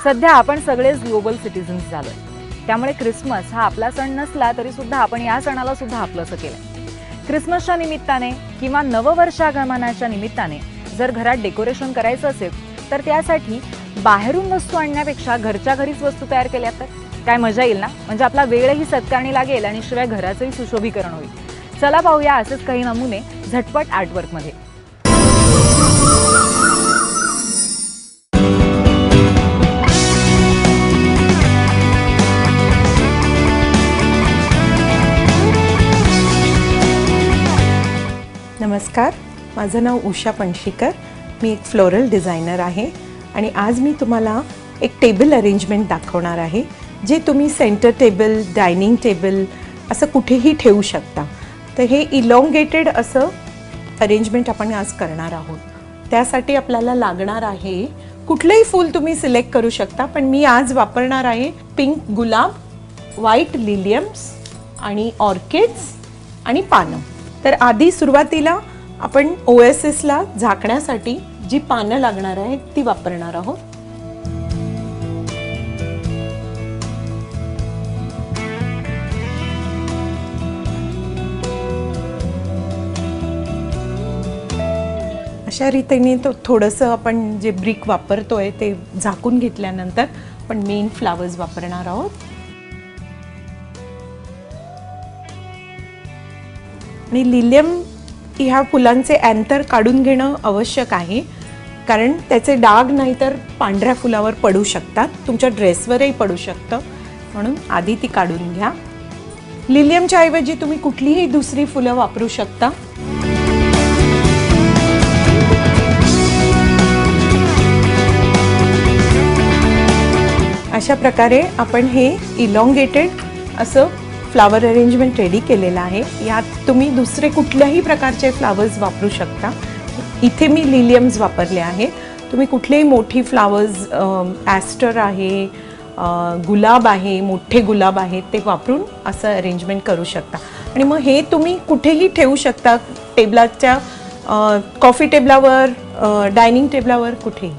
सध्या आपण सगळेच ग्लोबल सिटीजन्स झालोय, त्यामुळे क्रिसमस हा आपला सण नसला तरी सुद्धा आपण या सणाला सुद्धा आपलंसं केलंय. क्रिसमसच्या निमित्ताने किंवा नववर्षागमनाच्या निमित्ताने जर घरात डेकोरेशन करायचं असेल तर त्यासाठी बाहेरून वस्तू आणण्यापेक्षा घरच्या घरीच वस्तू तयार केल्या तर काय मजा येईल ना. म्हणजे आपला वेळही सत्कारणी लागेल आणि शिवाय घराचंही सुशोभीकरण होईल. चला पाहूया असेच काही नमुने झटपट आर्टवर्कमध्ये. नमस्कार, माझं नाव उषा पणशीकर. मी एक फ्लोरल डिझायनर आहे आणि आज मी तुम्हाला एक टेबल अरेंजमेंट दाखवणार आहे, जे तुम्ही सेंटर टेबल, डायनिंग टेबल असं कुठेही ठेवू शकता. तर हे इलॉंगेटेड असं अरेंजमेंट आपण आज करणार आहोत. त्यासाठी आपल्याला लागणार आहे, कुठलंही फूल तुम्ही सिलेक्ट करू शकता, पण मी आज वापरणार आहे पिंक गुलाब, व्हाईट लिलियम्स आणि ऑर्किड्स आणि पानं. तर आधी सुरुवातीला आपण OSSला झाकण्यासाठी जी पानं लागणार आहेत ती वापरणार आहोत. अशा रीतीने तो थोडंसं आपण जे ब्रिक वापरतोय ते झाकून घेतल्यानंतर आपण मेन फ्लावर्स वापरणार आहोत. आणि लिलियम ह्या फुलांचे अँतर काढून घेणं आवश्यक आहे, कारण त्याचे डाग नाहीतर पांढऱ्या फुलावर पडू शकतात, तुमच्या ड्रेसवरही पडू शकतं, म्हणून आधी ती काढून घ्या. लिलियमच्या ऐवजी तुम्ही कुठलीही दुसरी फुलं वापरू शकता. अशा प्रकारे आपण हे इलॉंगेटेड असं फ्लावर अरेंजमेंट रेडी केलेलं आहे. यात तुम्ही दुसरे कुठल्याही प्रकारचे फ्लावर्स वापरू शकता. इथे मी लिलियम्स वापरले आहे. तुम्ही कुठलेही मोठी फ्लावर्स, ॲस्टर आहे, गुलाब आहे, मोठे गुलाब आहेत, ते वापरून असं अरेंजमेंट करू शकता. आणि मग हे तुम्ही कुठेही ठेवू शकता, टेबलाच्या, कॉफी टेबलावर, डायनिंग टेबलावर, कुठेही.